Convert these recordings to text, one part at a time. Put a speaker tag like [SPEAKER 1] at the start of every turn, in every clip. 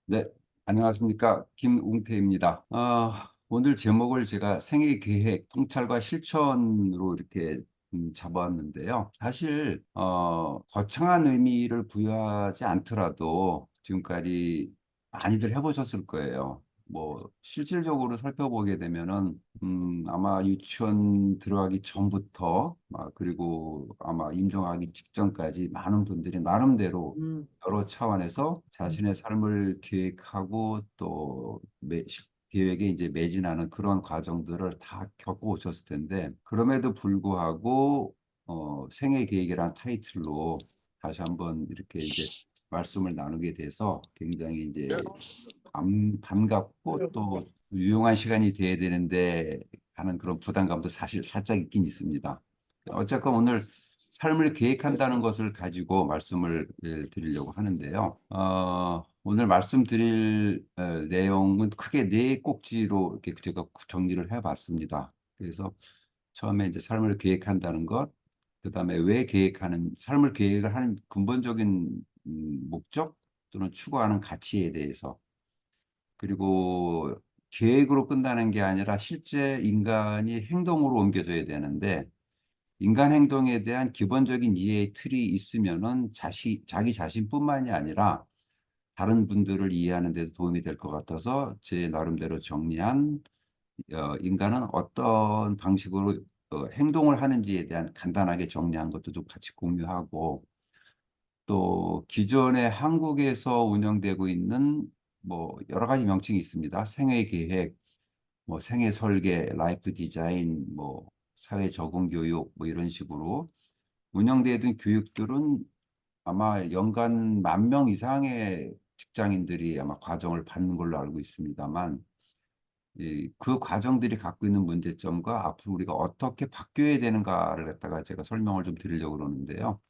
[SPEAKER 1] 네, 안녕하십니까. 김웅태입니다. 오늘 제목을 제가 생애 계획, 통찰과 실천으로 이렇게 잡았는데요. 사실, 거창한 의미를 부여하지 않더라도 지금까지 많이들 해보셨을 거예요. 뭐, 실질적으로 살펴보게 되면은, 아마 유치원 들어가기 전부터, 그리고 아마 임종하기 직전까지 많은 분들이 나름대로
[SPEAKER 2] 음,
[SPEAKER 1] 여러 차원에서
[SPEAKER 2] 음,
[SPEAKER 1] 자신의 삶을 계획하고 또 계획에 이제 매진하는 그런 과정들을 다 겪어 오셨을 텐데 그럼에도 불구하고 생애 계획이라는 타이틀로 다시 한번 이렇게 이제 말씀을 나누게 돼서 굉장히 이제 반갑고 또 유용한 시간이 돼야 되는데 하는 그런 부담감도 사실 살짝 있긴 있습니다. 어쨌건 오늘 삶을 계획한다는 것을 가지고 말씀을 드리려고 하는데요. 오늘 말씀드릴 내용은 크게 네 꼭지로 이렇게 제가 정리를 해봤습니다. 그래서 처음에 이제 삶을 계획한다는 것, 그다음에 왜 계획하는, 삶을 계획을 하는 근본적인 목적 또는 추구하는 가치에 대해서, 그리고 계획으로 끝나는 게 아니라 실제 인간이 행동으로 옮겨져야 되는데 인간 행동에 대한 기본적인 이해의 틀이 있으면은 자기 자신뿐만이 아니라 다른 분들을 이해하는 데도 도움이 될 것 같아서 제 나름대로 정리한 인간은 어떤 방식으로 행동을 하는지에 대한 간단하게 정리한 것도 좀 같이 공유하고 또 기존에 한국에서 운영되고 있는 뭐 여러 가지 명칭이 있습니다. 생애 계획, 뭐 생애 설계, 라이프 디자인, 뭐 사회 적응 교육 뭐 이런 식으로 운영되던 교육들은 아마 연간 10,000명 이상의 직장인들이 아마 과정을 받는 걸로 알고 있습니다만 그 과정들이 갖고 있는 문제점과 앞으로 우리가 어떻게 바뀌어야 되는가를 갖다가 제가 설명을 좀 드리려고 그러는데요.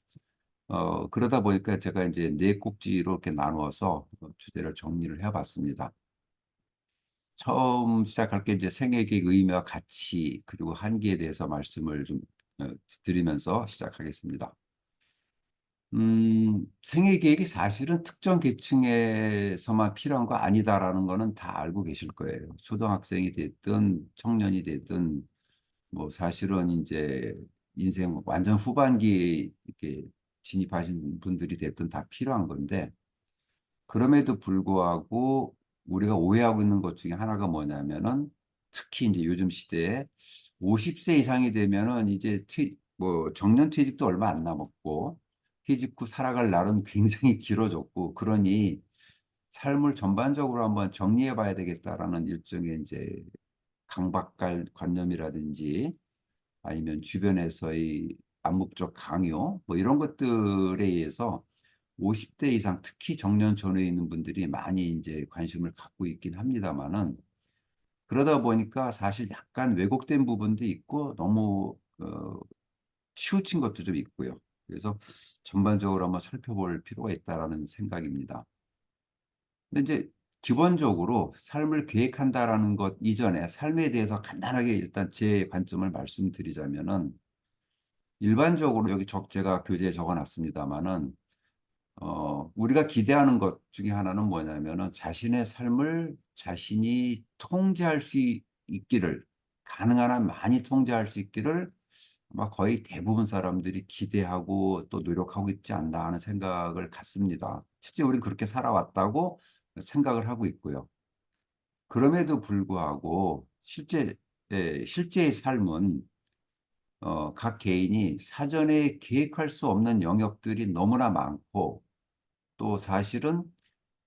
[SPEAKER 1] 그러다 보니까 제가 이제 네 꼭지로 이렇게 나누어서 주제를 정리를 해봤습니다. 처음 시작할 게 이제 생애계획 의미와 가치 그리고 한계에 대해서 말씀을 좀 어, 드리면서 시작하겠습니다. 생애계획이 사실은 특정 계층에서만 필요한 거 아니다라는 거는 다 알고 계실 거예요. 초등학생이 됐든 청년이 됐든 뭐 사실은 이제 인생 완전 후반기에 이렇게 진입하신 분들이 됐든 다 필요한 건데 그럼에도 불구하고 우리가 오해하고 있는 것 중에 하나가 뭐냐면은 특히 이제 요즘 시대에 50세 이상이 되면은 이제 뭐 정년 퇴직도 얼마 안 남았고 퇴직 후 살아갈 날은 굉장히 길어졌고 그러니 삶을 전반적으로 한번 정리해 봐야 되겠다라는 일종의 이제 강박관념이라든지 아니면 주변에서의 암묵적 강요 뭐 이런 것들에 의해서 50대 이상 특히 정년 전후에 있는 분들이 많이 이제 관심을 갖고 있긴 합니다만은 그러다 보니까 사실 약간 왜곡된 부분도 있고 너무 치우친 것도 좀 있고요. 그래서 전반적으로 한번 살펴볼 필요가 있다라는 생각입니다. 근데 이제 기본적으로 삶을 계획한다라는 것 이전에 삶에 대해서 간단하게 일단 제 관점을 말씀드리자면은 일반적으로 여기 제가 교재에 적어놨습니다만은 우리가 기대하는 것 중에 하나는 뭐냐면은 자신의 삶을 자신이 통제할 수 있기를, 가능한 한 많이 통제할 수 있기를 아마 거의 대부분 사람들이 기대하고 또 노력하고 있지 않나 하는 생각을 갖습니다. 실제 우리는 그렇게 살아왔다고 생각을 하고 있고요. 그럼에도 불구하고 실제의 삶은 각 개인이 사전에 계획할 수 없는 영역들이 너무나 많고 또 사실은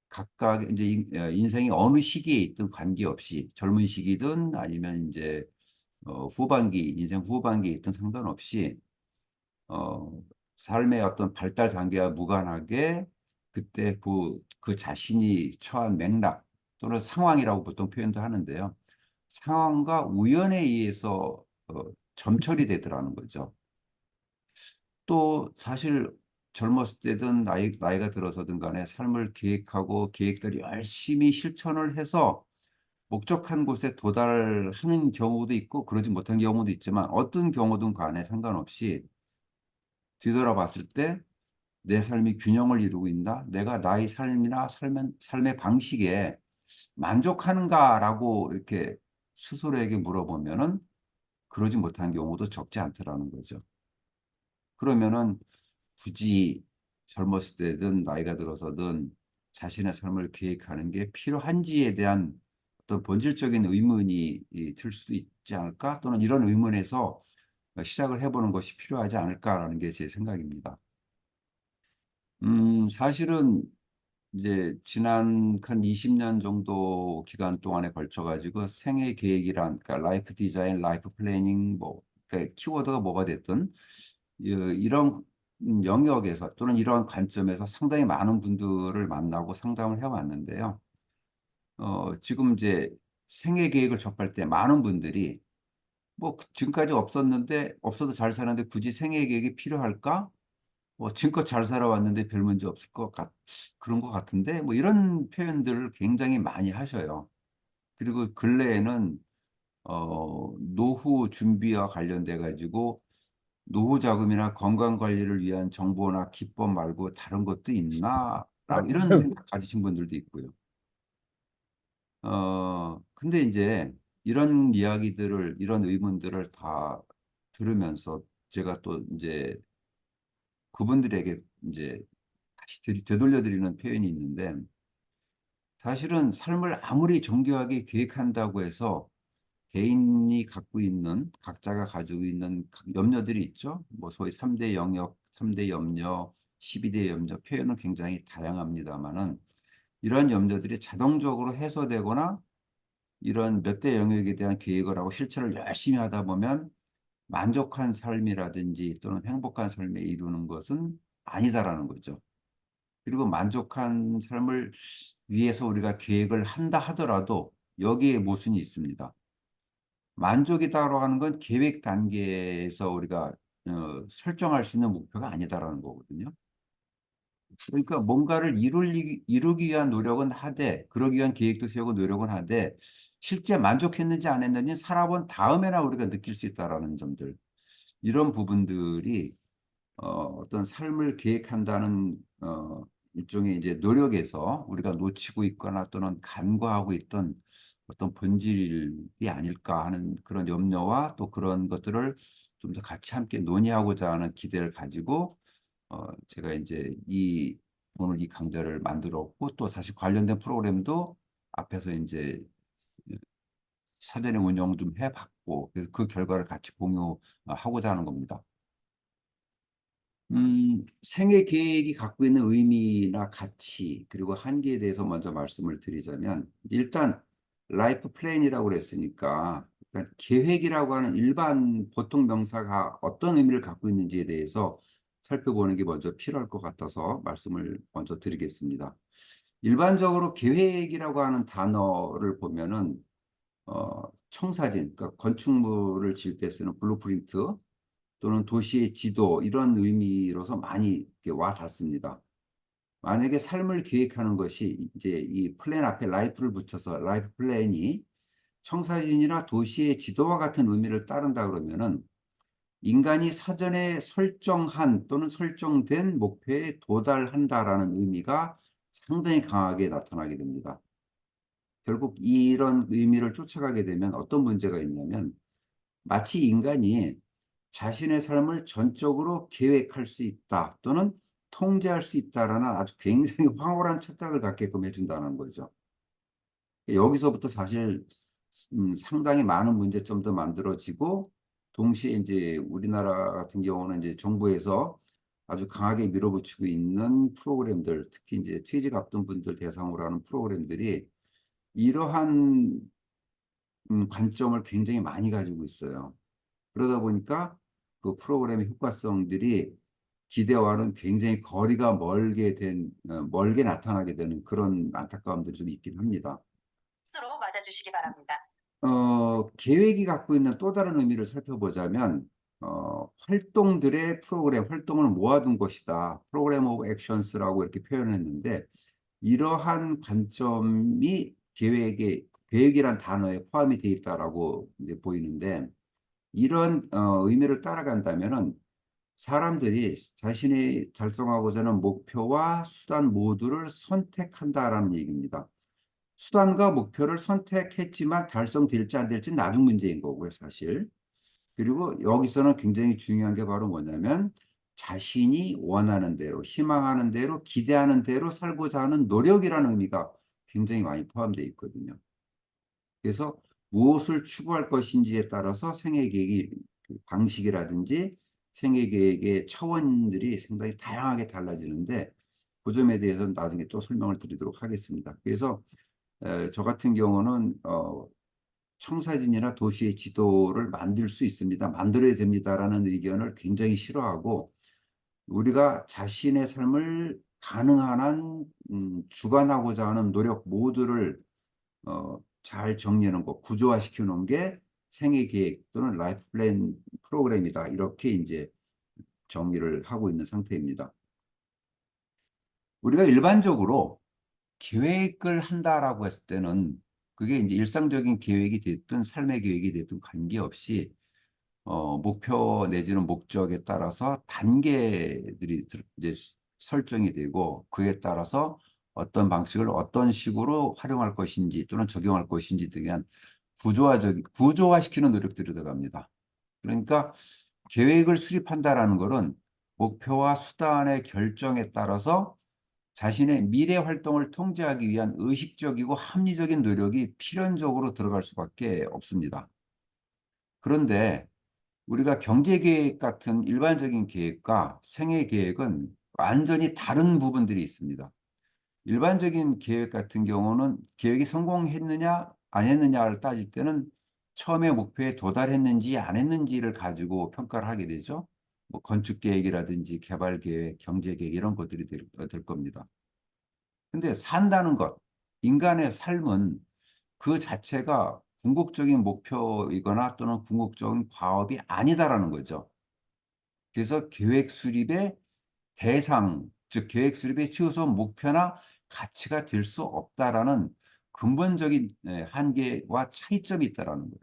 [SPEAKER 1] 각각 이제 인생이 어느 시기에 있든 관계없이 젊은 시기든 아니면 이제 인생 후반기에 있든 상관없이 어, 삶의 어떤 발달 단계와 무관하게 그때 그 자신이 처한 맥락 또는 상황이라고 보통 표현도 하는데요. 상황과 우연에 의해서 점철이 되더라는 거죠. 또 사실 젊었을 때든 나이가 들어서든 간에 삶을 계획하고 계획대로 열심히 실천을 해서 목적한 곳에 도달하는 경우도 있고 그러지 못한 경우도 있지만 어떤 경우든 간에 상관없이 뒤돌아봤을 때 내 삶이 균형을 이루고 있나? 내가 나의 삶이나 삶의 방식에 만족하는가라고 이렇게 스스로에게 물어보면은 그러지 못한 경우도 적지 않더라는 거죠. 그러면은 굳이 젊었을 때든 나이가 들어서든 자신의 삶을 계획하는 게 필요한지에 대한 어떤 본질적인 의문이 들 수도 있지 않을까? 또는 이런 의문에서 시작을 해보는 것이 필요하지 않을까라는 게 제 생각입니다. 사실은 이제 지난 한 20년 정도 기간 동안에 걸쳐 가지고 생애 계획이란, 그러니까 라이프 디자인, 라이프 플래닝, 뭐 그러니까 키워드가 뭐가 됐든 이런 영역에서 또는 이런 관점에서 상당히 많은 분들을 만나고 상담을 해왔는데요. 지금 이제 생애 계획을 접할 때 많은 분들이 뭐 지금까지 없었는데 없어도 잘 사는데 굳이 생애 계획이 필요할까? 뭐 지금껏 잘 살아왔는데 별 문제 없을 것 그런 것 같은데 뭐 이런 표현들을 굉장히 많이 하셔요. 그리고 근래에는 노후 준비와 관련돼 가지고 노후 자금이나 건강 관리를 위한 정보나 기법 말고 다른 것도 있나? 라고 이런 생각 가지신 분들도 있고요. 근데 이제 이런 이야기들을, 이런 의문들을 다 들으면서 제가 또 이제 그분들에게 이제 다시 되돌려드리는 표현이 있는데, 사실은 삶을 아무리 정교하게 계획한다고 해서 개인이 갖고 있는, 각자가 가지고 있는 염려들이 있죠. 뭐 소위 3대 영역, 3대 염려, 12대 염려, 표현은 굉장히 다양합니다만은 이런 염려들이 자동적으로 해소되거나 이런 몇 대 영역에 대한 계획을 하고 실천을 열심히 하다 보면 만족한 삶이라든지 또는 행복한 삶에 이루는 것은 아니다라는 거죠. 그리고 만족한 삶을 위해서 우리가 계획을 한다 하더라도 여기에 모순이 있습니다. 만족이다라고 하는 건 계획 단계에서 우리가 설정할 수 있는 목표가 아니다라는 거거든요. 그러니까 뭔가를 이루기 위한 노력은 하되, 그러기 위한 계획도 세우고 노력은 하되, 실제 만족했는지 안 했는지 살아본 다음에나 우리가 느낄 수 있다라는 점들. 이런 부분들이 어떤 삶을 계획한다는 일종의 이제 노력에서 우리가 놓치고 있거나 또는 간과하고 있던 어떤 본질이 아닐까 하는 그런 염려와 또 그런 것들을 좀 더 같이 함께 논의하고자 하는 기대를 가지고 제가 이제 오늘 이 강좌를 만들었고 또 사실 관련된 프로그램도 앞에서 이제 사전에 운영 좀 해봤고 그래서 그 결과를 같이 공유하고자 하는 겁니다. 생애 계획이 갖고 있는 의미나 가치, 그리고 한계에 대해서 먼저 말씀을 드리자면, 일단, 라이프 플랜이라고 그랬으니까, 그러니까 계획이라고 하는 일반 보통 명사가 어떤 의미를 갖고 있는지에 대해서 살펴보는 게 먼저 필요할 것 같아서 말씀을 먼저 드리겠습니다. 일반적으로 계획이라고 하는 단어를 보면은, 청사진, 그러니까 건축물을 지을 때 쓰는 블루프린트, 또는 도시의 지도 이런 의미로서 많이 이렇게 와 닿습니다. 만약에 삶을 계획하는 것이 이제 이 플랜 앞에 라이프를 붙여서 라이프 플랜이 청사진이나 도시의 지도와 같은 의미를 따른다 그러면은 인간이 사전에 설정한 또는 설정된 목표에 도달한다라는 의미가 상당히 강하게 나타나게 됩니다. 결국 이런 의미를 쫓아가게 되면 어떤 문제가 있냐면 마치 인간이 자신의 삶을 전적으로 계획할 수 있다 또는 통제할 수 있다라는 아주 굉장히 황홀한 착각을 갖게끔 해준다는 거죠. 여기서부터 사실 상당히 많은 문제점도 만들어지고 동시에 이제 우리나라 같은 경우는 이제 정부에서 아주 강하게 밀어붙이고 있는 프로그램들, 특히 이제 퇴직 앞둔 분들 대상으로 하는 프로그램들이 이러한 관점을 굉장히 많이 가지고 있어요. 그러다 보니까 그 프로그램의 효과성들이 기대와는 굉장히 거리가 멀게 나타나게 되는 그런 안타까움들이 좀 있긴 합니다.
[SPEAKER 2] 스스로 맞아주시기 바랍니다.
[SPEAKER 1] 계획이 갖고 있는 또 다른 의미를 살펴보자면, 활동들의 활동을 모아둔 것이다. 프로그램 오브 액션스라고 이렇게 표현했는데, 이러한 관점이 계획이란 단어에 포함이 되어 있다라고 이제 보이는데, 이런 의미를 따라간다면은 사람들이 자신이 달성하고자 하는 목표와 수단 모두를 선택한다라는 얘기입니다. 수단과 목표를 선택했지만 달성될지 안 될지 나중 문제인 거고요, 사실. 그리고 여기서는 굉장히 중요한 게 바로 뭐냐면 자신이 원하는 대로, 희망하는 대로, 기대하는 대로 살고자 하는 노력이라는 의미가 굉장히 많이 포함되어 있거든요. 그래서 무엇을 추구할 것인지에 따라서 생애 계획이 그 방식이라든지 생애 계획의 차원들이 상당히 다양하게 달라지는데 그 점에 대해서는 나중에 또 설명을 드리도록 하겠습니다. 그래서 저 같은 경우는 청사진이나 도시의 지도를 만들 수 있습니다. 만들어야 됩니다라는 의견을 굉장히 싫어하고 우리가 자신의 삶을 가능한 한 주관하고자 하는 노력 모두를 잘 정리하는 것, 구조화시켜 놓은 게 생애 계획 또는 라이프 플랜 프로그램이다. 이렇게 이제 정리를 하고 있는 상태입니다. 우리가 일반적으로 계획을 한다라고 했을 때는 그게 이제 일상적인 계획이 됐든 삶의 계획이 됐든 관계없이 목표 내지는 목적에 따라서 단계들이 이제 설정이 되고 그에 따라서 어떤 방식을 어떤 식으로 활용할 것인지 또는 적용할 것인지 등에 대한 구조화시키는 노력들이 들어갑니다. 그러니까 계획을 수립한다라는 것은 목표와 수단의 결정에 따라서 자신의 미래 활동을 통제하기 위한 의식적이고 합리적인 노력이 필연적으로 들어갈 수밖에 없습니다. 그런데 우리가 경제 계획 같은 일반적인 계획과 생애 계획은 완전히 다른 부분들이 있습니다. 일반적인 계획 같은 경우는 계획이 성공했느냐 안 했느냐를 따질 때는 처음에 목표에 도달했는지 안 했는지를 가지고 평가를 하게 되죠. 뭐 건축 계획이라든지 개발 계획, 경제 계획 이런 것들이 될 겁니다. 근데 산다는 것, 인간의 삶은 그 자체가 궁극적인 목표이거나 또는 궁극적인 과업이 아니다라는 거죠. 그래서 계획 수립의 대상, 즉 계획 수립의 최우선 목표나 가치가 될 수 없다라는 근본적인 한계와 차이점이 있다라는 거예요.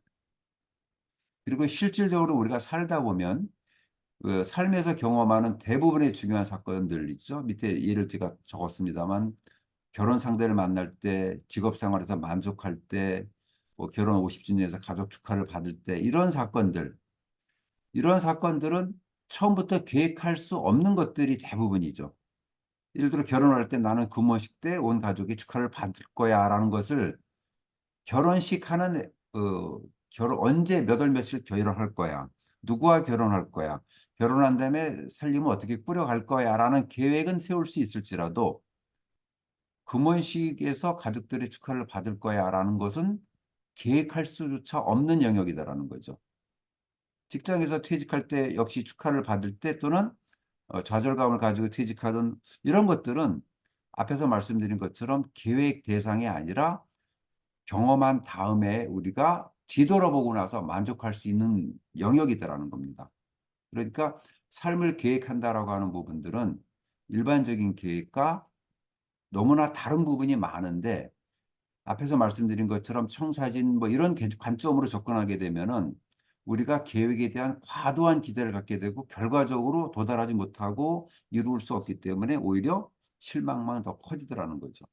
[SPEAKER 1] 그리고 실질적으로 우리가 살다 보면 그 삶에서 경험하는 대부분의 중요한 사건들 있죠. 밑에 예를 제가 적었습니다만 결혼 상대를 만날 때, 직업 생활에서 만족할 때, 뭐 결혼 50주년에서 가족 축하를 받을 때 이런 사건들은 처음부터 계획할 수 없는 것들이 대부분이죠. 예를 들어 결혼할 때 나는 금혼식 때 온 가족이 축하를 받을 거야라는 것을 결혼식 하는 결혼 언제 몇 월 며칠 결혼할 거야. 누구와 결혼할 거야. 결혼한 다음에 살림을 어떻게 꾸려갈 거야라는 계획은 세울 수 있을지라도 금혼식에서 가족들의 축하를 받을 거야라는 것은 계획할 수조차 없는 영역이다라는 거죠. 직장에서 퇴직할 때 역시 축하를 받을 때 또는 좌절감을 가지고 퇴직하던 이런 것들은 앞에서 말씀드린 것처럼 계획 대상이 아니라 경험한 다음에 우리가 뒤돌아보고 나서 만족할 수 있는 영역이다라는 겁니다. 그러니까 삶을 계획한다라고 하는 부분들은 일반적인 계획과 너무나 다른 부분이 많은데 앞에서 말씀드린 것처럼 청사진 뭐 이런 관점으로 접근하게 되면은 우리가 계획에 대한 과도한 기대를 갖게 되고 결과적으로 도달하지 못하고 이룰 수 없기 때문에 오히려 실망만 더 커지더라는 거죠.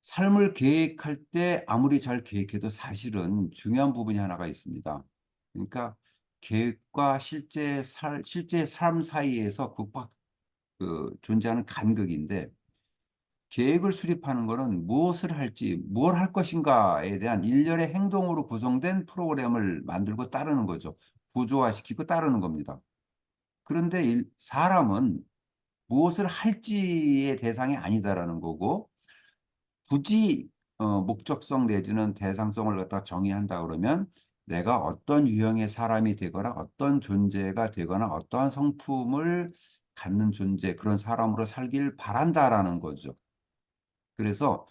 [SPEAKER 1] 삶을 계획할 때 아무리 잘 계획해도 사실은 중요한 부분이 하나가 있습니다. 그러니까 계획과 실제 삶 사이에서 존재하는 간극인데 계획을 수립하는 것은 무엇을 할지, 무엇 할 것인가에 대한 일련의 행동으로 구성된 프로그램을 만들고 따르는 거죠. 구조화시키고 따르는 겁니다. 그런데 사람은 무엇을 할지의 대상이 아니다라는 거고 굳이 목적성 내지는 대상성을 갖다 정의한다 그러면 내가 어떤 유형의 사람이 되거나 어떤 존재가 되거나 어떠한 성품을 갖는 존재, 그런 사람으로 살길 바란다라는 거죠. 그래서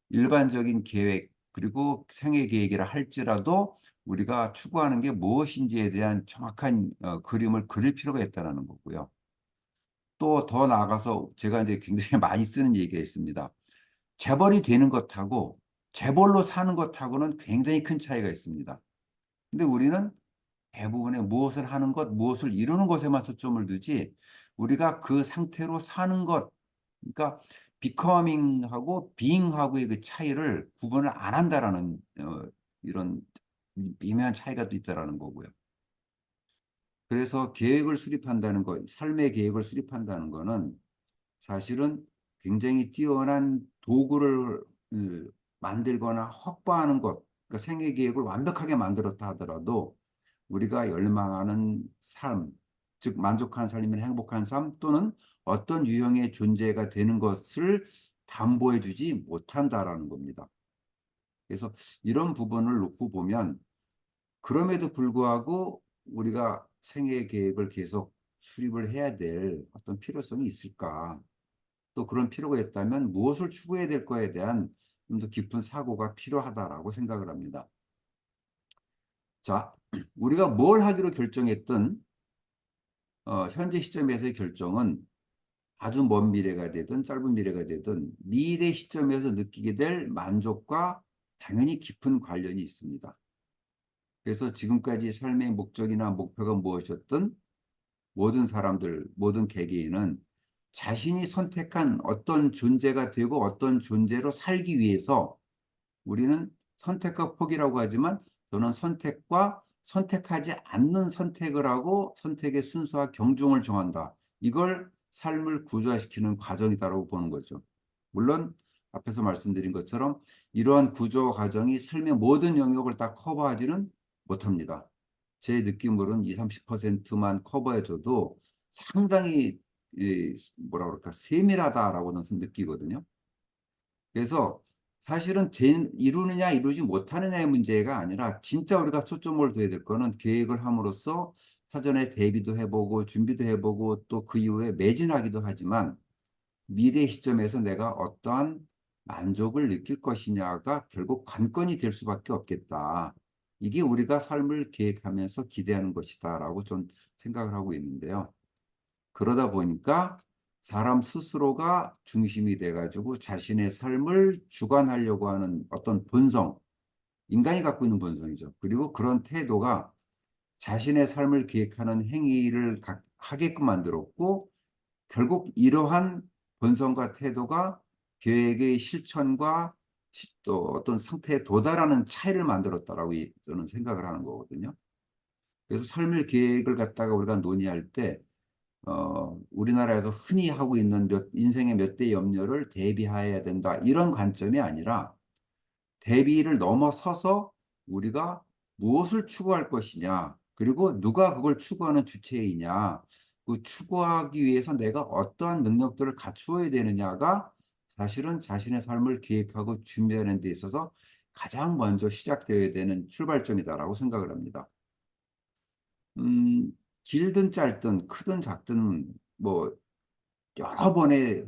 [SPEAKER 1] 일반적인 계획 그리고 생애 계획이라 할지라도 우리가 추구하는 게 무엇인지에 대한 정확한 그림을 그릴 필요가 있다는 거고요. 또 더 나아가서 제가 이제 굉장히 많이 쓰는 얘기가 있습니다. 재벌이 되는 것하고 재벌로 사는 것하고는 굉장히 큰 차이가 있습니다. 근데 우리는 대부분의 무엇을 하는 것, 무엇을 이루는 것에만 초점을 두지 우리가 그 상태로 사는 것, 그러니까 becoming하고 being하고의 그 차이를 구분을 안 한다라는 이런 미묘한 차이가 또 있다라는 거고요. 그래서 계획을 수립한다는 것, 삶의 계획을 수립한다는 거는 사실은 굉장히 뛰어난 도구를 만들거나 확보하는 것, 그러니까 생애 계획을 완벽하게 만들었다 하더라도 우리가 열망하는 삶, 즉 만족한 삶이나 행복한 삶 또는 어떤 유형의 존재가 되는 것을 담보해 주지 못한다라는 겁니다. 그래서 이런 부분을 놓고 보면 그럼에도 불구하고 우리가 생애 계획을 계속 수립을 해야 될 어떤 필요성이 있을까? 또 그런 필요가 있다면 무엇을 추구해야 될 거에 대한 좀 더 깊은 사고가 필요하다라고 생각을 합니다. 자, 우리가 뭘 하기로 결정했든 현재 시점에서의 결정은 아주 먼 미래가 되든 짧은 미래가 되든 미래 시점에서 느끼게 될 만족과 당연히 깊은 관련이 있습니다. 그래서 지금까지 삶의 목적이나 목표가 무엇이었든 모든 사람들, 모든 개개인은 자신이 선택한 어떤 존재가 되고 어떤 존재로 살기 위해서 우리는 선택과 포기라고 하지만 저는 선택과 선택하지 않는 선택을 하고 선택의 순서와 경중을 정한다. 이걸 삶을 구조화시키는 과정이다라고 보는 거죠. 물론 앞에서 말씀드린 것처럼 이러한 구조 과정이 삶의 모든 영역을 다 커버하지는 못합니다. 제 느낌으로는 20, 30%만 커버해줘도 상당히 뭐라 그럴까 세밀하다라고는 느끼거든요. 그래서 사실은 이루느냐 이루지 못하느냐의 문제가 아니라 진짜 우리가 초점을 둬야 될 거는 계획을 함으로써 사전에 대비도 해보고 준비도 해보고 또 그 이후에 매진하기도 하지만 미래 시점에서 내가 어떠한 만족을 느낄 것이냐가 결국 관건이 될 수밖에 없겠다. 이게 우리가 삶을 계획하면서 기대하는 것이다라고 좀 생각을 하고 있는데요. 그러다 보니까 사람 스스로가 중심이 돼가지고 자신의 삶을 주관하려고 하는 어떤 본성, 인간이 갖고 있는 본성이죠. 그리고 그런 태도가 자신의 삶을 계획하는 행위를 하게끔 만들었고, 결국 이러한 본성과 태도가 계획의 실천과 또 어떤 상태에 도달하는 차이를 만들었다라고 저는 생각을 하는 거거든요. 그래서 삶의 계획을 갖다가 우리가 논의할 때 우리나라에서 흔히 하고 있는 인생의 몇 대 염려를 대비해야 된다. 이런 관점이 아니라 대비를 넘어서서 우리가 무엇을 추구할 것이냐, 그리고 누가 그걸 추구하는 주체이냐, 그 추구하기 위해서 내가 어떠한 능력들을 갖추어야 되느냐가 사실은 자신의 삶을 계획하고 준비하는 데 있어서 가장 먼저 시작되어야 되는 출발점이다라고 생각을 합니다. 음, 길든 짧든 크든 작든 뭐 여러 번의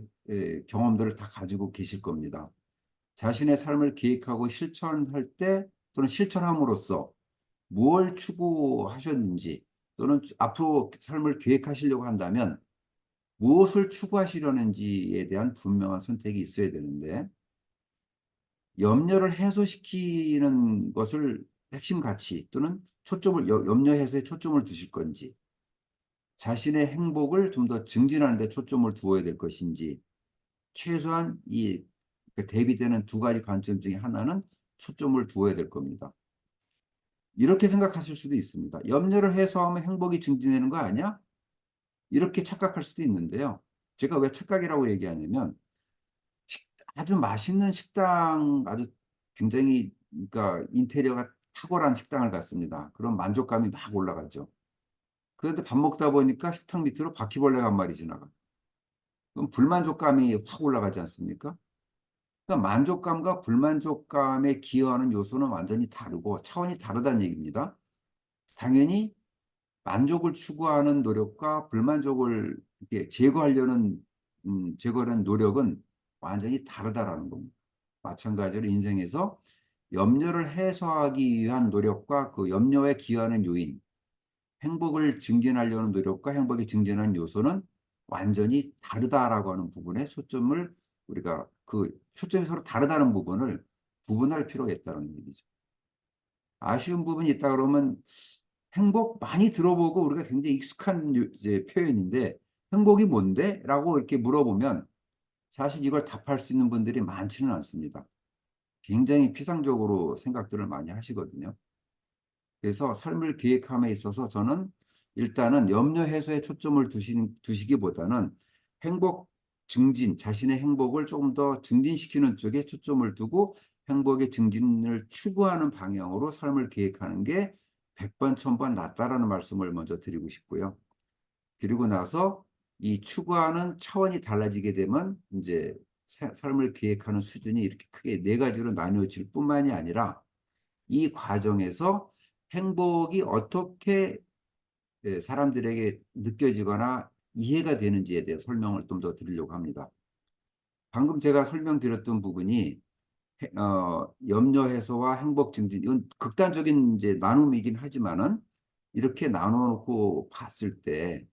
[SPEAKER 1] 경험들을 다 가지고 계실 겁니다. 자신의 삶을 계획하고 실천할 때 또는 실천함으로써 무엇을 추구하셨는지 또는 앞으로 삶을 계획하시려고 한다면 무엇을 추구하시려는지에 대한 분명한 선택이 있어야 되는데 염려를 해소시키는 것을 핵심 가치 또는 염려 해소에 초점을 두실 건지 자신의 행복을 좀 더 증진하는 데 초점을 두어야 될 것인지 최소한 그 대비되는 두 가지 관점 중에 하나는 초점을 두어야 될 겁니다. 이렇게 생각하실 수도 있습니다. 염려를 해소하면 행복이 증진되는 거 아니야? 이렇게 착각할 수도 있는데요. 제가 왜 착각이라고 얘기하냐면 아주 맛있는 식당, 아주 굉장히 그러니까 인테리어가 탁월한 식당을 갔습니다. 그럼 만족감이 막 올라가죠. 그런데 밥 먹다 보니까 식탁 밑으로 바퀴벌레가 한 마리 지나가. 그럼 불만족감이 확 올라가지 않습니까? 그러니까 만족감과 불만족감에 기여하는 요소는 완전히 다르고 차원이 다르다는 얘기입니다. 당연히 만족을 추구하는 노력과 불만족을 이렇게 제거하려는 노력은 완전히 다르다라는 겁니다. 마찬가지로 인생에서 염려를 해소하기 위한 노력과 그 염려에 기여하는 요인, 행복을 증진하려는 노력과 행복이 증진하는 요소는 완전히 다르다라고 하는 부분에 초점을 우리가 그 초점이 서로 다르다는 부분을 구분할 필요가 있다는 얘기죠. 아쉬운 부분이 있다 그러면 행복 많이 들어보고 우리가 굉장히 익숙한 이제 표현인데 행복이 뭔데? 라고 이렇게 물어보면 사실 이걸 답할 수 있는 분들이 많지는 않습니다. 굉장히 피상적으로 생각들을 많이 하시거든요. 그래서 삶을 계획함에 있어서 저는 일단은 염려 해소에 초점을 두시기보다는 행복 증진, 자신의 행복을 조금 더 증진시키는 쪽에 초점을 두고 행복의 증진을 추구하는 방향으로 삶을 계획하는 게 100번, 1000번 낫다라는 말씀을 먼저 드리고 싶고요. 그리고 나서 이 추구하는 차원이 달라지게 되면 이제 삶을 계획하는 수준이 이렇게 크게 네 가지로 나뉘어질 뿐만이 아니라 이 과정에서 행복이 어떻게 사람들에게 느껴지거나 이해가 되는지에 대해 설명을 좀 더 드리려고 합니다. 방금 제가 설명드렸던 부분이 염려 해소와 행복 증진, 이건 극단적인 이제 나눔이긴 하지만은 이렇게 나눠 놓고 봤을 때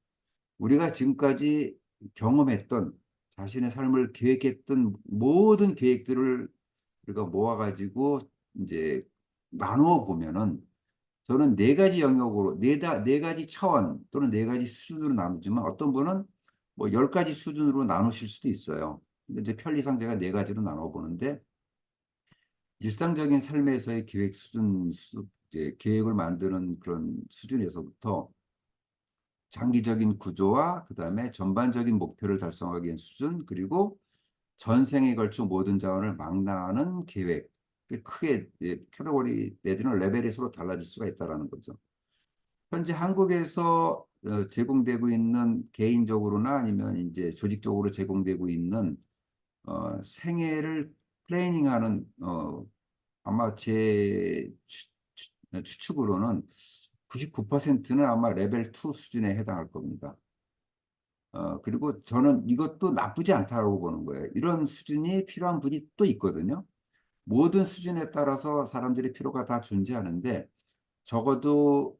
[SPEAKER 1] 우리가 지금까지 경험했던 자신의 삶을 계획했던 모든 계획들을 우리가 모아가지고 이제 나누어 보면은 저는 네 가지 영역으로 네 가지 차원 또는 네 가지 수준으로 나누지만 어떤 분은 뭐 10가지 수준으로 나누실 수도 있어요. 근데 이제 편리상 제가 네 가지로 나눠 보는데 일상적인 삶에서의 계획 수준, 이제 계획을 만드는 그런 수준에서부터 장기적인 구조와 그다음에 전반적인 목표를 달성하기 위한 수준 그리고 전생에 걸쳐 모든 자원을 망라하는 계획. 크게 캐터고리 내지는 레벨이 서로 달라질 수가 있다는 거죠. 현재 한국에서 제공되고 있는 개인적으로나 아니면 이제 조직적으로 제공되고 있는 생애를 플래닝하는 아마 제 추측으로는 99%는 아마 레벨 2 수준에 해당할 겁니다. 그리고 저는 이것도 나쁘지 않다고 보는 거예요. 이런 수준이 필요한 분이 또 있거든요. 모든 수준에 따라서 사람들의 필요가 다 존재하는데 적어도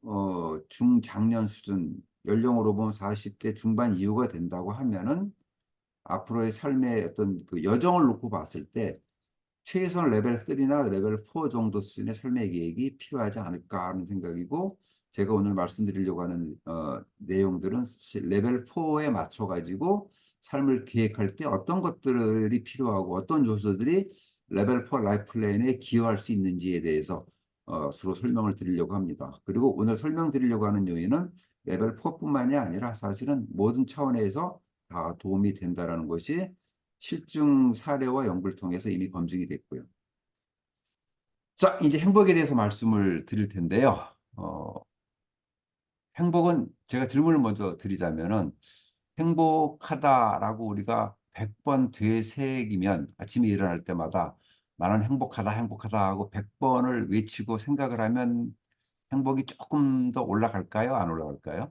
[SPEAKER 1] 중장년 수준, 연령으로 보면 40대 중반 이후가 된다고 하면은 앞으로의 삶의 어떤 그 여정을 놓고 봤을 때 최소한 레벨 3나 레벨 4 정도 수준의 삶의 계획이 필요하지 않을까 하는 생각이고 제가 오늘 말씀드리려고 하는 내용들은 레벨 4에 맞춰 가지고 삶을 계획할 때 어떤 것들이 필요하고 어떤 요소들이 레벨 4 라이프 플랜에 기여할 수 있는지에 대해서 주로 설명을 드리려고 합니다. 그리고 오늘 설명드리려고 하는 요인은 레벨 4뿐만이 아니라 사실은 모든 차원에서 다 도움이 된다라는 것이 실증 사례와 연구를 통해서 이미 검증이 됐고요. 자, 이제 행복에 대해서 말씀을 드릴 텐데요. 어, 행복은 제가 질문을 먼저 드리자면은 행복하다라고 우리가 100번 되새기면 아침에 일어날 때마다 나는 행복하다, 행복하다 하고 100번을 외치고 생각을 하면 행복이 조금 더 올라갈까요? 안 올라갈까요?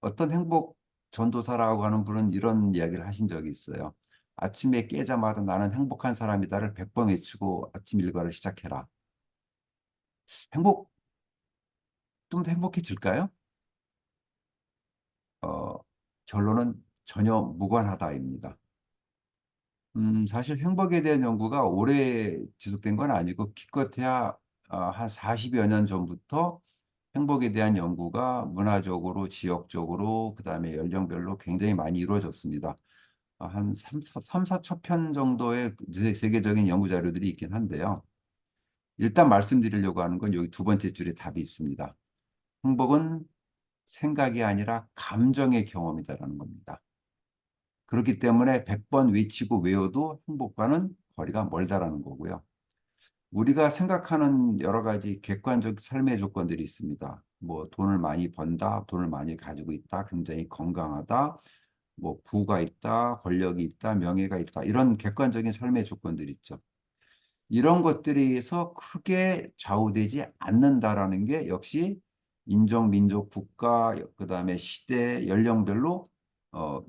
[SPEAKER 1] 어떤 행복 전도사라고 하는 분은 이런 이야기를 하신 적이 있어요. 아침에 깨자마자 나는 행복한 사람이다를 100번 외치고 아침 일과를 시작해라. 행복, 좀 더 행복해질까요? 어, 결론은 전혀 무관하다입니다. 사실 행복에 대한 연구가 오래 지속된 건 아니고 기껏해야 한 40여 년 전부터 행복에 대한 연구가 문화적으로, 지역적으로, 그다음에 연령별로 굉장히 많이 이루어졌습니다. 한 3, 4천 편 정도의 세계적인 연구 자료들이 있긴 한데요. 일단 말씀드리려고 하는 건 여기 두 번째 줄에 답이 있습니다. 행복은 생각이 아니라 감정의 경험이다라는 겁니다. 그렇기 때문에 100번 외치고 외워도 행복과는 거리가 멀다라는 거고요. 우리가 생각하는 여러 가지 객관적 삶의 조건들이 있습니다. 뭐 돈을 많이 번다, 돈을 많이 가지고 있다, 굉장히 건강하다, 뭐 부가 있다, 권력이 있다, 명예가 있다 이런 객관적인 삶의 조건들이 있죠. 이런 것들에서 크게 좌우되지 않는다라는 게 역시 인종, 민족, 국가, 그다음에 시대, 연령별로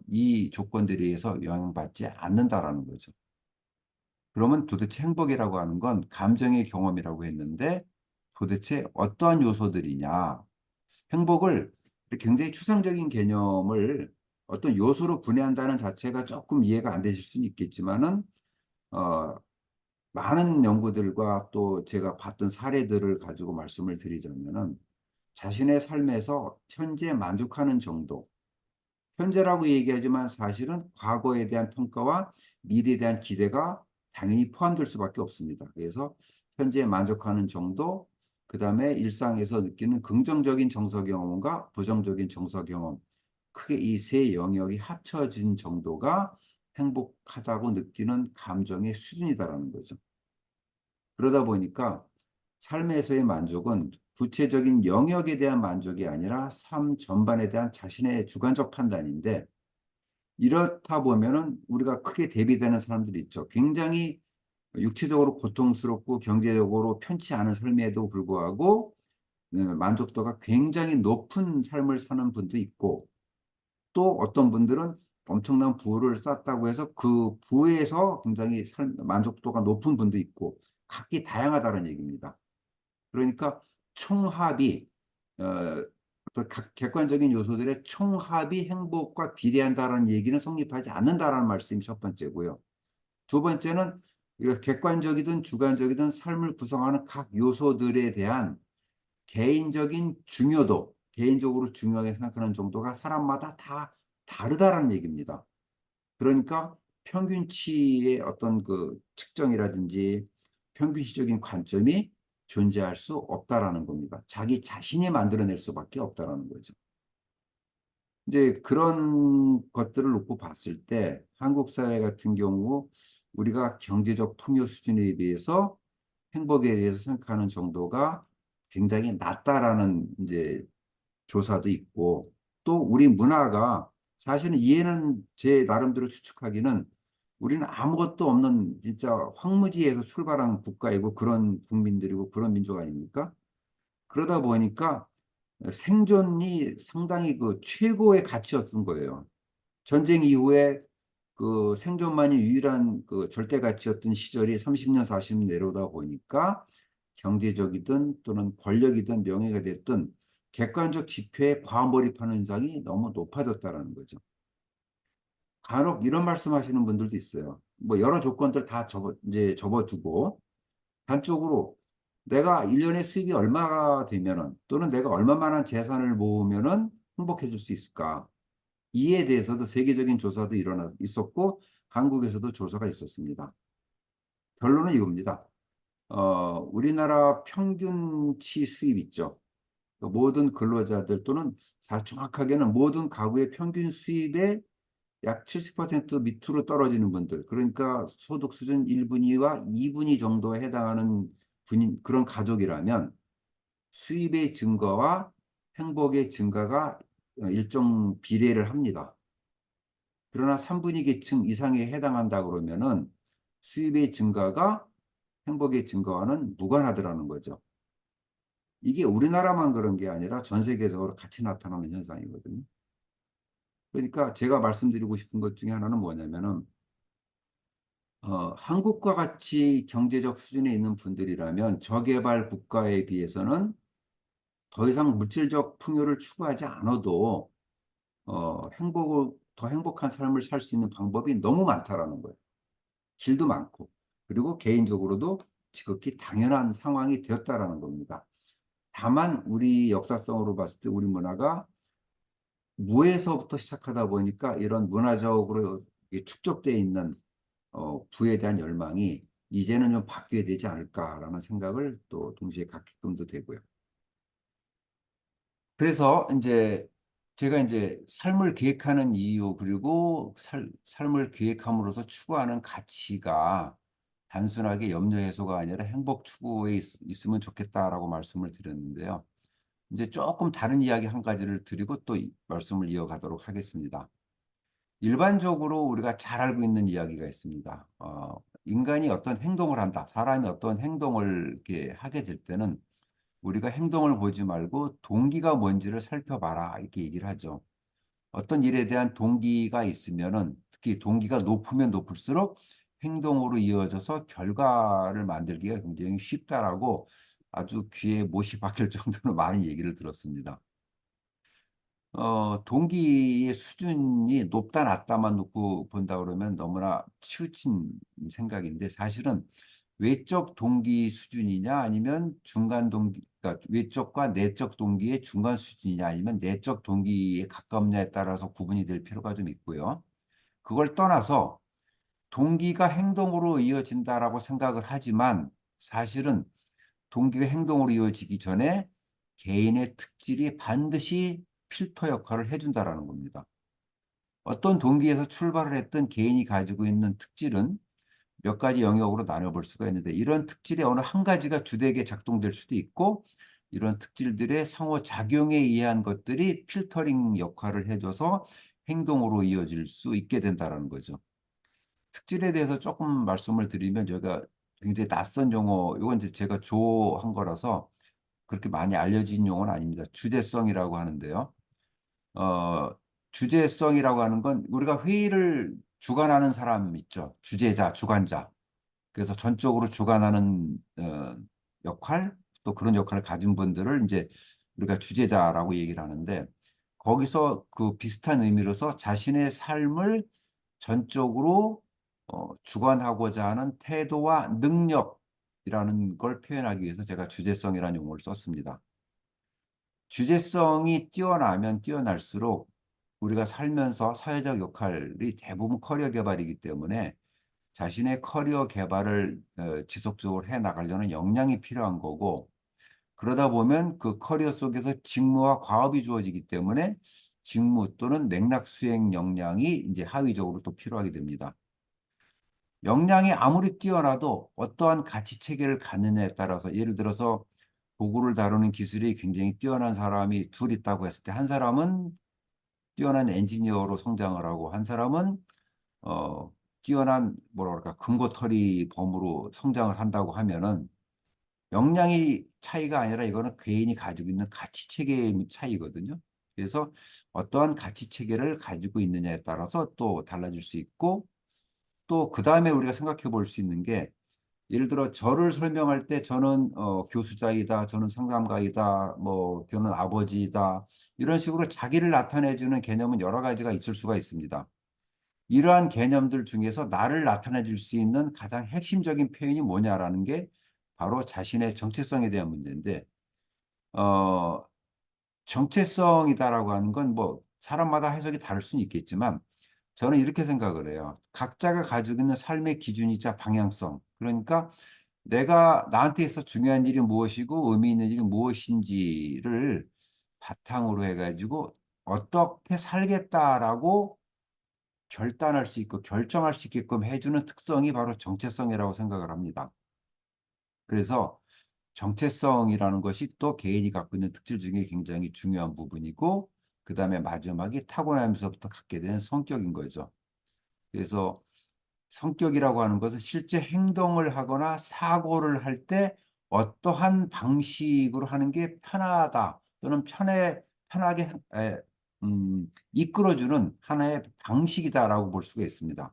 [SPEAKER 1] 이 조건들에 의해서 영향받지 않는다라는 거죠. 그러면 도대체 행복이라고 하는 건 감정의 경험이라고 했는데 도대체 어떠한 요소들이냐? 행복을 굉장히 추상적인 개념을 어떤 요소로 분해한다는 자체가 조금 이해가 안 되실 수는 있겠지만은 어, 많은 연구들과 또 제가 봤던 사례들을 가지고 말씀을 드리자면은 자신의 삶에서 현재 만족하는 정도, 현재라고 얘기하지만 사실은 과거에 대한 평가와 미래에 대한 기대가 당연히 포함될 수밖에 없습니다. 그래서 현재 만족하는 정도, 그다음에 일상에서 느끼는 긍정적인 정서 경험과 부정적인 정서 경험, 크게 이 세 영역이 합쳐진 정도가 행복하다고 느끼는 감정의 수준이다라는 거죠. 그러다 보니까 삶에서의 만족은 구체적인 영역에 대한 만족이 아니라 삶 전반에 대한 자신의 주관적 판단인데, 이렇다 보면은 우리가 크게 대비되는 사람들이 있죠. 굉장히 육체적으로 고통스럽고 경제적으로 편치 않은 삶에도 불구하고 만족도가 굉장히 높은 삶을 사는 분도 있고, 또 어떤 분들은 엄청난 부를 쌓았다고 해서 그 부에서 굉장히 만족도가 높은 분도 있고, 각기 다양하다는 얘기입니다. 그러니까 총합이 어떤 객관적인 요소들의 총합이 행복과 비례한다라는 얘기는 성립하지 않는다라는 말씀이 첫 번째고요. 두 번째는 이거 객관적이든 주관적이든 삶을 구성하는 각 요소들에 대한 개인적인 중요도, 개인적으로 중요하게 생각하는 정도가 사람마다 다 다르다라는 얘기입니다. 그러니까 평균치의 어떤 그 측정이라든지 평균치적인 관점이 존재할 수 없다라는 겁니다. 자기 자신이 만들어낼 수밖에 없다라는 거죠. 이제 그런 것들을 놓고 봤을 때 한국 사회 같은 경우 우리가 경제적 풍요 수준에 비해서 행복에 대해서 생각하는 정도가 굉장히 낮다라는 이제 조사도 있고, 또 우리 문화가 사실은 이해는 제 나름대로 추측하기는 우리는 아무것도 없는 진짜 황무지에서 출발한 국가이고 그런 국민들이고 그런 민족 아닙니까? 그러다 보니까 생존이 상당히 그 최고의 가치였던 거예요. 전쟁 이후에 그 생존만이 유일한 그 절대 가치였던 시절이 30년, 40년 내려오다 보니까 경제적이든 또는 권력이든 명예가 됐든 객관적 지표에 과몰입하는 현상이 너무 높아졌다라는 거죠. 간혹 이런 말씀하시는 분들도 있어요. 뭐 여러 조건들 다 이제 접어두고 단적으로 내가 1년에 수입이 얼마가 되면은 또는 내가 얼마만한 재산을 모으면은 행복해질 수 있을까? 이에 대해서도 세계적인 조사도 있었고 한국에서도 조사가 있었습니다. 결론은 이겁니다. 우리나라 평균치 수입 있죠. 그 모든 근로자들 또는 정확하게는 모든 가구의 평균 수입의 약 70% 밑으로 떨어지는 분들, 그러니까 소득 수준 1분위와 2분위 정도에 해당하는 그런 가족이라면 수입의 증가와 행복의 증가가 일정 비례를 합니다. 그러나 3분위 계층 이상에 해당한다 그러면은 수입의 증가가 행복의 증가와는 무관하더라는 거죠. 이게 우리나라만 그런 게 아니라 전 세계적으로 같이 나타나는 현상이거든요. 그러니까 제가 말씀드리고 싶은 것 중에 하나는 뭐냐면은 한국과 같이 경제적 수준에 있는 분들이라면 저개발 국가에 비해서는 더 이상 물질적 풍요를 추구하지 않아도 더 행복한 삶을 살 수 있는 방법이 너무 많다라는 거예요. 길도 많고, 그리고 개인적으로도 지극히 당연한 상황이 되었다라는 겁니다. 다만 우리 역사성으로 봤을 때 우리 문화가 무에서부터 시작하다 보니까 이런 문화적으로 축적되어 있는 부에 대한 열망이 이제는 좀 바뀌어야 되지 않을까라는 생각을 또 동시에 갖게끔도 되고요. 그래서 이제 제가 이제 삶을 계획하는 이유, 그리고 삶을 계획함으로써 추구하는 가치가 단순하게 염려 해소가 아니라 행복 추구에 있으면 좋겠다라고 말씀을 드렸는데요. 이제 조금 다른 이야기 한 가지를 드리고 또 말씀을 이어가도록 하겠습니다. 일반적으로 우리가 잘 알고 있는 이야기가 있습니다. 인간이 어떤 행동을 한다, 사람이 어떤 행동을 이렇게 하게 될 때는 우리가 행동을 보지 말고 동기가 뭔지를 살펴봐라, 이렇게 얘기를 하죠. 어떤 일에 대한 동기가 있으면은, 특히 동기가 높으면 높을수록 행동으로 이어져서 결과를 만들기가 굉장히 쉽다라고 아주 귀에 못이 박힐 정도로 많은 얘기를 들었습니다. 동기의 수준이 높다 낮다만 놓고 본다 그러면 너무나 치우친 생각인데, 사실은 외적 동기 수준이냐 아니면 중간 동기, 그러니까 외적과 내적 동기의 중간 수준이냐 아니면 내적 동기에 가깝냐에 따라서 구분이 될 필요가 좀 있고요. 그걸 떠나서 동기가 행동으로 이어진다라고 생각을 하지만 사실은 동기가 행동으로 이어지기 전에 개인의 특질이 반드시 필터 역할을 해준다라는 겁니다. 어떤 동기에서 출발을 했던 개인이 가지고 있는 특질은 몇 가지 영역으로 나눠볼 수가 있는데 이런 특질의 어느 한 가지가 주되게 작동될 수도 있고 이런 특질들의 상호작용에 의한 것들이 필터링 역할을 해줘서 행동으로 이어질 수 있게 된다는 거죠. 특질에 대해서 조금 말씀을 드리면 제가 굉장히 낯선 용어, 이건 이제 제가 조한 거라서 그렇게 많이 알려진 용어는 아닙니다. 주제성이라고 하는데요. 어, 주제성이라고 하는 건 우리가 회의를 주관하는 사람 있죠. 주재자, 주관자. 그래서 전적으로 주관하는 역할, 또 그런 역할을 가진 분들을 이제 우리가 주재자라고 얘기를 하는데 거기서 그 비슷한 의미로서 자신의 삶을 전적으로 주관하고자 하는 태도와 능력이라는 걸 표현하기 위해서 제가 주제성이라는 용어를 썼습니다. 주제성이 뛰어나면 뛰어날수록 우리가 살면서 사회적 역할이 대부분 커리어 개발이기 때문에 자신의 커리어 개발을 지속적으로 해 나가려는 역량이 필요한 거고 그러다 보면 그 커리어 속에서 직무와 과업이 주어지기 때문에 직무 또는 맥락 수행 역량이 이제 하위적으로 또 필요하게 됩니다. 역량이 아무리 뛰어나도 어떠한 가치 체계를 갖느냐에 따라서 예를 들어서 도구를 다루는 기술이 굉장히 뛰어난 사람이 둘 있다고 했을 때 한 사람은 뛰어난 엔지니어로 성장을 하고 한 사람은 어, 뛰어난 뭐라 그럴까 금고털이 범으로 성장을 한다고 하면은 역량이 차이가 아니라 이거는 개인이 가지고 있는 가치 체계의 차이거든요. 그래서 어떠한 가치 체계를 가지고 있느냐에 따라서 또 달라질 수 있고 또 그다음에 우리가 생각해 볼 수 있는 게 예를 들어 저를 설명할 때 저는 교수자이다, 저는 상담가이다, 뭐 저는 아버지이다 이런 식으로 자기를 나타내 주는 개념은 여러 가지가 있을 수가 있습니다. 이러한 개념들 중에서 나를 나타내 줄 수 있는 가장 핵심적인 표현이 뭐냐라는 게 바로 자신의 정체성에 대한 문제인데 어, 정체성이다라고 하는 건 뭐 사람마다 해석이 다를 수는 있겠지만 저는 이렇게 생각을 해요. 각자가 가지고 있는 삶의 기준이자 방향성. 그러니까 내가 나한테 있어 중요한 일이 무엇이고 의미 있는 일이 무엇인지를 바탕으로 해가지고 어떻게 살겠다라고 결단할 수 있고 결정할 수 있게끔 해주는 특성이 바로 정체성이라고 생각을 합니다. 그래서 정체성이라는 것이 또 개인이 갖고 있는 특질 중에 굉장히 중요한 부분이고, 그 다음에 마지막이 타고나면서부터 갖게 되는 성격인 거죠. 그래서 성격이라고 하는 것은 실제 행동을 하거나 사고를 할 때 어떠한 방식으로 하는 게 편하다 또는 편하게 이끌어주는 하나의 방식이다라고 볼 수가 있습니다.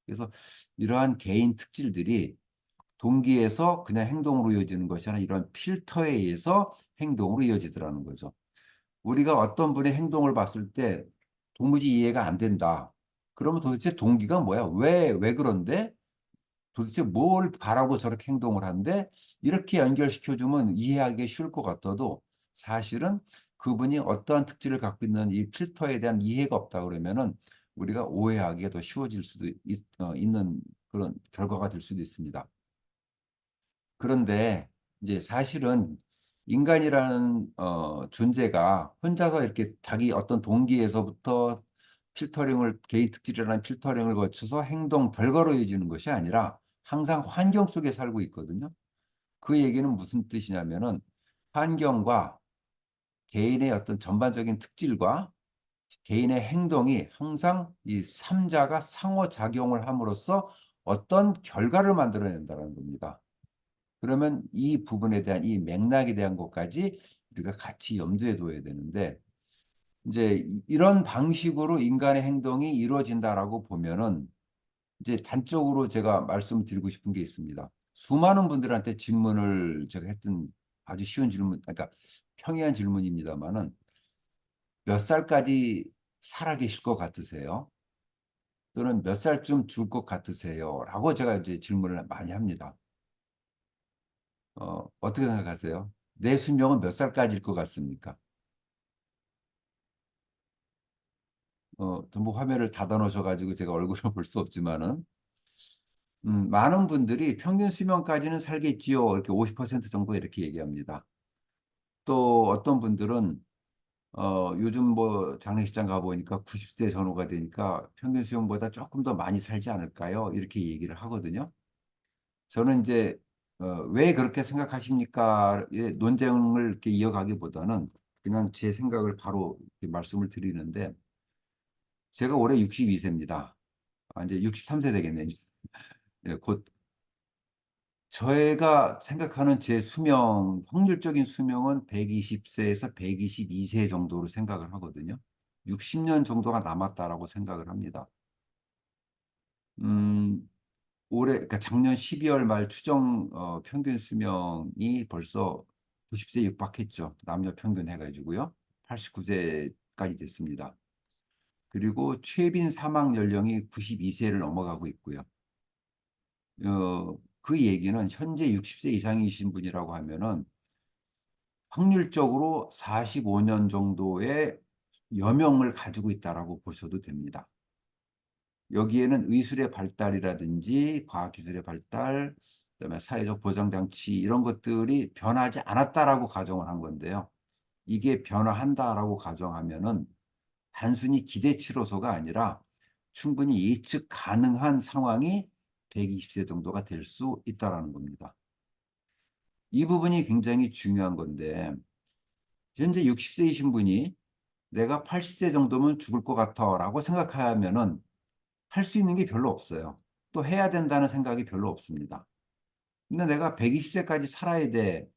[SPEAKER 1] 그래서 이러한 개인 특질들이 동기에서 그냥 행동으로 이어지는 것이 아니라 이런 필터에 의해서 행동으로 이어지더라는 거죠. 우리가 어떤 분의 행동을 봤을 때 도무지 이해가 안 된다. 그러면 도대체 동기가 뭐야? 왜 그런데? 도대체 뭘 바라고 저렇게 행동을 하는데 이렇게 연결시켜주면 이해하기 쉬울 것 같아도 사실은 그분이 어떠한 특질을 갖고 있는 이 필터에 대한 이해가 없다 그러면은 우리가 오해하기가 더 쉬워질 수도 있는 그런 결과가 될 수도 있습니다. 그런데 이제 사실은 인간이라는 존재가 혼자서 이렇게 자기 어떤 동기에서부터 필터링을 개인 특질이라는 필터링을 거쳐서 행동 결과로 이어지는 것이 아니라 항상 환경 속에 살고 있거든요. 그 얘기는 무슨 뜻이냐면은 환경과 개인의 어떤 전반적인 특질과 개인의 행동이 항상 이 삼자가 상호작용을 함으로써 어떤 결과를 만들어낸다는 겁니다. 그러면 이 부분에 대한 이 맥락에 대한 것까지 우리가 같이 염두에 둬야 되는데 이제 이런 방식으로 인간의 행동이 이루어진다라고 보면은 이제 단적으로 제가 말씀드리고 싶은 게 있습니다. 수많은 분들한테 질문을 제가 했던 아주 쉬운 질문, 그러니까 평이한 질문입니다만은 몇 살까지 살아 계실 것 같으세요? 또는 몇 살쯤 죽을 것 같으세요? 라고 제가 이제 질문을 많이 합니다. 어떻게 생각하세요? 내 수명은 몇 살까지일 것 같습니까? 전부 화면을 닫아 놓으셔가지고 제가 얼굴을 볼 수 없지만은, 많은 분들이 평균 수명까지는 살겠지요. 이렇게 50% 정도 이렇게 얘기합니다. 또 어떤 분들은 요즘 뭐 장례식장 가보니까 90세 전후가 되니까 평균 수명보다 조금 더 많이 살지 않을까요? 이렇게 얘기를 하거든요. 저는 이제 왜 그렇게 생각하십니까? 의 논쟁을 이렇게 이어가기보다는 그냥 제 생각을 바로 이렇게 말씀을 드리는데 제가 올해 62세입니다. 아, 이제 63세 되겠네. 예, 곧 저희가 생각하는 제 수명, 확률적인 수명은 120세에서 122세 정도로 생각을 하거든요. 60년 정도가 남았다라고 생각을 합니다. 음, 그러니까 작년 12월 말 추정 평균 수명이 벌써 90세 육박했죠. 남녀 평균 해가지고요. 89세까지 됐습니다. 그리고 최빈 사망 연령이 92세를 넘어가고 있고요. 그 얘기는 현재 60세 이상이신 분이라고 하면은 확률적으로 45년 정도의 여명을 가지고 있다라고 보셔도 됩니다. 여기에는 의술의 발달이라든지 과학기술의 발달, 그다음에 사회적 보장장치 이런 것들이 변하지 않았다라고 가정을 한 건데요. 이게 변화한다라고 가정하면은 단순히 기대치로서가 아니라 충분히 예측 가능한 상황이 120세 정도가 될 수 있다라는 겁니다. 이 부분이 굉장히 중요한 건데 현재 60세이신 분이 내가 80세 정도면 죽을 것 같아라고 생각하면은 할 수 있는 게 별로 없어요. 또 해야 된다는 생각이 별로 없습니다. 근데 내가 120세까지 살아야 돼.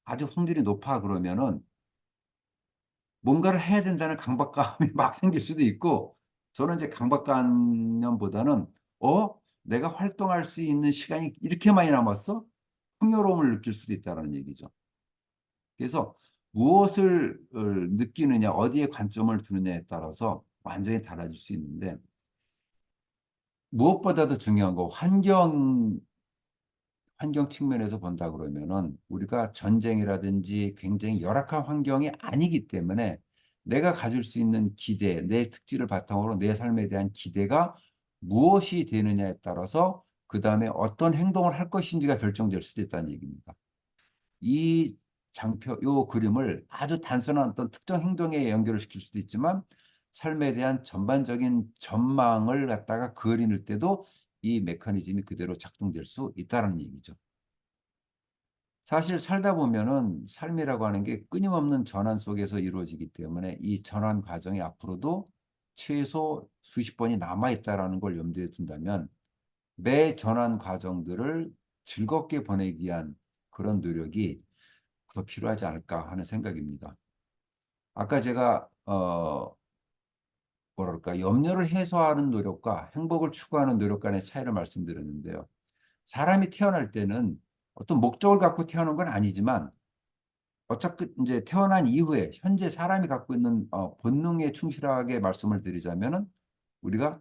[SPEAKER 1] 아주 확률이 높아 그러면은 뭔가를 해야 된다는 강박감이 막 생길 수도 있고 저는 이제 강박관념보다는 내가 활동할 수 있는 시간이 이렇게 많이 남았어? 풍요로움을 느낄 수도 있다는 얘기죠. 그래서 무엇을 느끼느냐, 어디에 관점을 두느냐에 따라서 완전히 달라질 수 있는데 무엇보다도 중요한 거 환경 측면에서 본다 그러면은 우리가 전쟁이라든지 굉장히 열악한 환경이 아니기 때문에 내가 가질 수 있는 기대, 내 특질을 바탕으로 내 삶에 대한 기대가 무엇이 되느냐에 따라서 그 다음에 어떤 행동을 할 것인지가 결정될 수도 있다는 얘기입니다. 이 요 그림을 아주 단순한 어떤 특정 행동에 연결을 시킬 수도 있지만 삶에 대한 전반적인 전망을 갖다가 그릴 때도 이 메커니즘이 그대로 작동될 수 있다는 얘기죠. 사실 살다 보면은 삶이라고 하는 게 끊임없는 전환 속에서 이루어지기 때문에 이 전환 과정이 앞으로도 최소 수십 번이 남아 있다라는 걸 염두에 둔다면 매 전환 과정들을 즐겁게 보내기 위한 그런 노력이 더 필요하지 않을까 하는 생각입니다. 아까 제가 뭐랄까 염려를 해소하는 노력과 행복을 추구하는 노력 간의 차이를 말씀드렸는데요. 사람이 태어날 때는 어떤 목적을 갖고 태어난 건 아니지만 어차피 이제 태어난 이후에 현재 사람이 갖고 있는 본능에 충실하게 말씀을 드리자면은 우리가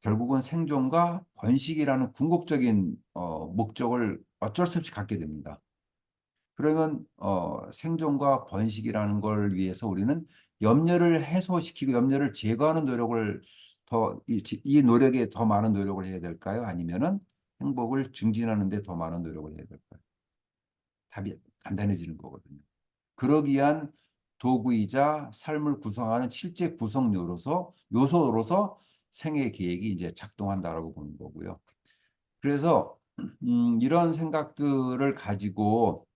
[SPEAKER 1] 결국은 생존과 번식이라는 궁극적인 목적을 어쩔 수 없이 갖게 됩니다. 그러면 생존과 번식이라는 걸 위해서 우리는 염려를 해소시키고 염려를 제거하는 노력을 이 노력에 더 많은 노력을 해야 될까요? 아니면은 행복을 증진하는 데 더 많은 노력을 해야 될까요? 답이 간단해지는 거거든요. 그러기 위한 도구이자 삶을 구성하는 실제 요소로서 생애 계획이 이제 작동한다라고 보는 거고요. 그래서 이런 생각들을 가지고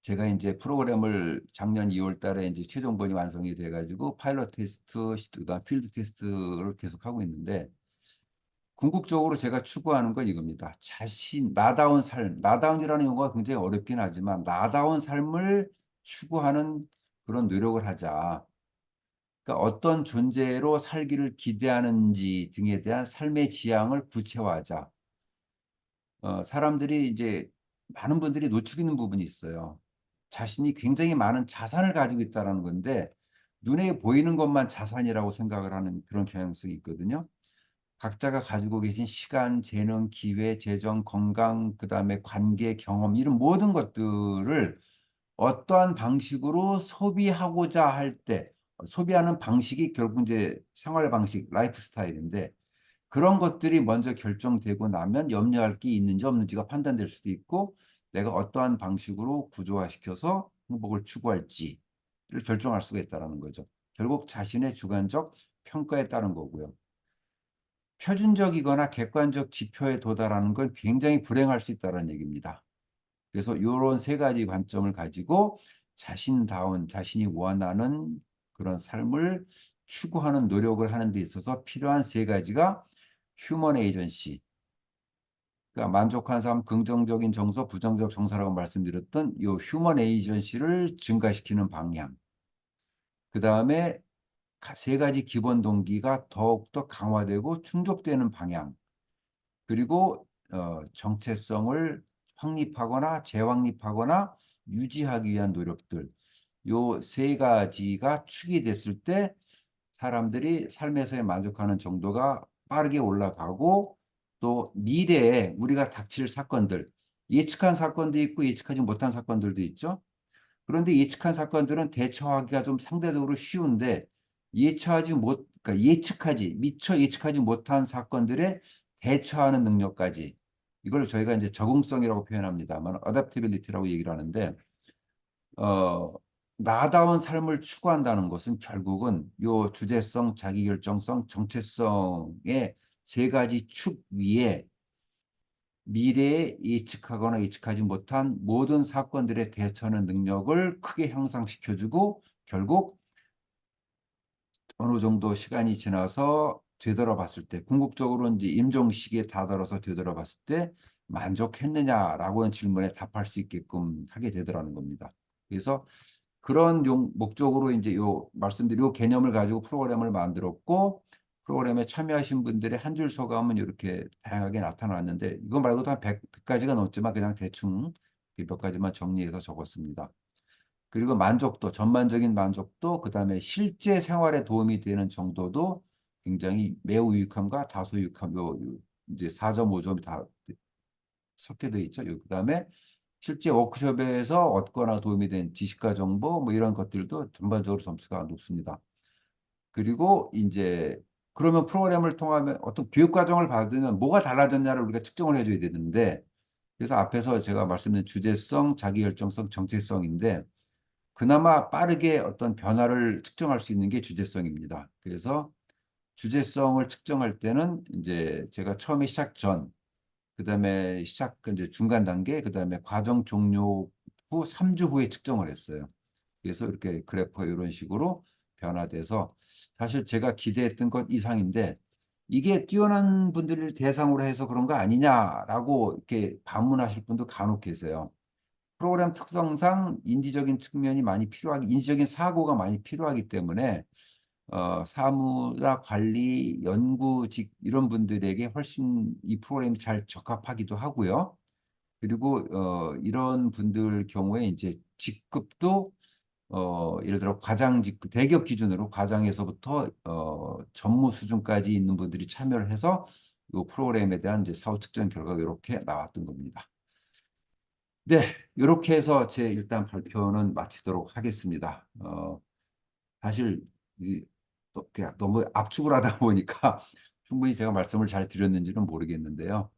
[SPEAKER 1] 제가 이제 프로그램을 작년 2월 달에 이제 최종본이 완성이 돼가지고 파일럿 테스트, 그다음 필드 테스트를 계속 하고 있는데 궁극적으로 제가 추구하는 건 이겁니다. 나다운 삶, 나다운이라는 용어가 굉장히 어렵긴 하지만 나다운 삶을 추구하는 그런 노력을 하자. 그러니까 어떤 존재로 살기를 기대하는지 등에 대한 삶의 지향을 구체화하자. 사람들이 이제 많은 분들이 놓치고 있는 부분이 있어요. 자신이 굉장히 많은 자산을 가지고 있다는 건데 눈에 보이는 것만 자산이라고 생각을 하는 그런 경향성이 있거든요. 각자가 가지고 계신 시간, 재능, 기회, 재정, 건강, 그다음에 관계, 경험 이런 모든 것들을 어떠한 방식으로 소비하고자 할 때, 소비하는 방식이 결국 이제 생활 방식, 라이프 스타일인데 그런 것들이 먼저 결정되고 나면 염려할 게 있는지 없는지가 판단될 수도 있고 내가 어떠한 방식으로 구조화시켜서 행복을 추구할지를 결정할 수가 있다는 거죠. 결국 자신의 주관적 평가에 따른 거고요. 표준적이거나 객관적 지표에 도달하는 건 굉장히 불행할 수 있다는 얘기입니다. 그래서 이런 세 가지 관점을 가지고 자신다운, 자신이 원하는 그런 삶을 추구하는 노력을 하는 데 있어서 필요한 세 가지가 휴먼 에이전시, 그러니까 만족한 삶, 긍정적인 정서, 부정적 정서라고 말씀드렸던 이 휴먼 에이전시를 증가시키는 방향. 그 다음에 세 가지 기본 동기가 더욱더 강화되고 충족되는 방향. 그리고 정체성을 확립하거나 재확립하거나 유지하기 위한 노력들. 요 세 가지가 축이 됐을 때 사람들이 삶에서의 만족하는 정도가 빠르게 올라가고 또 미래에 우리가 닥칠 사건들, 예측한 사건도 있고 예측하지 못한 사건들도 있죠. 그런데 예측한 사건들은 대처하기가 좀 상대적으로 쉬운데 그러니까 미처 예측하지 못한 사건들에 대처하는 능력까지 이걸 저희가 이제 적응성이라고 표현합니다만 어댑티빌리티라고 얘기를 하는데 어, 나다운 삶을 추구한다는 것은 결국은 요 주제성, 자기결정성, 정체성의 세 가지 축 위에 미래에 예측하거나 예측하지 못한 모든 사건들에 대처하는 능력을 크게 향상시켜주고 결국 어느 정도 시간이 지나서 되돌아봤을 때 궁극적으로 이제 임종식에 다다라서 되돌아봤을 때 만족했느냐라고 하는 질문에 답할 수 있게끔 하게 되더라는 겁니다. 그래서 그런 목적으로 이제 요 말씀드린 요 개념을 가지고 프로그램을 만들었고 프로그램에 참여하신 분들의 한 줄 소감은 이렇게 다양하게 나타났는데 이거 말고도 한 100가지가 넘지만 그냥 대충 몇 가지만 정리해서 적었습니다. 그리고 만족도, 전반적인 만족도, 그다음에 실제 생활에 도움이 되는 정도도 굉장히 매우 유익함과 다소 유익함, 이제 4.5점이 다 섞여져 있죠. 그다음에 실제 워크숍에서 얻거나 도움이 된 지식과 정보 뭐 이런 것들도 전반적으로 점수가 높습니다. 그리고 이제 그러면 프로그램을 통하면 어떤 교육 과정을 받으면 뭐가 달라졌냐를 우리가 측정을 해줘야 되는데 그래서 앞에서 제가 말씀드린 주제성, 자기결정성, 정체성인데 그나마 빠르게 어떤 변화를 측정할 수 있는 게 주제성입니다. 그래서 주제성을 측정할 때는 이제 제가 처음에 시작 전, 그다음에 이제 중간 단계, 그다음에 과정 종료 후 3주 후에 측정을 했어요. 그래서 이렇게 그래프가 이런 식으로 변화돼서 사실 제가 기대했던 것 이상인데 이게 뛰어난 분들을 대상으로 해서 그런 거 아니냐라고 이렇게 반문하실 분도 간혹 계세요. 프로그램 특성상 인지적인 측면이 많이 인지적인 사고가 많이 필요하기 때문에 사무나 관리, 연구직 이런 분들에게 훨씬 이 프로그램이 잘 적합하기도 하고요. 그리고 이런 분들 경우에 이제 직급도 예를 들어 과장 직급, 대기업 기준으로 과장에서부터 전무 수준까지 있는 분들이 참여를 해서 이 프로그램에 대한 이제 사후 측정 결과가 이렇게 나왔던 겁니다. 네, 이렇게 해서 제 일단 발표는 마치도록 하겠습니다. 사실 그냥 너무 압축을 하다 보니까 충분히 제가 말씀을 잘 드렸는지는 모르겠는데요.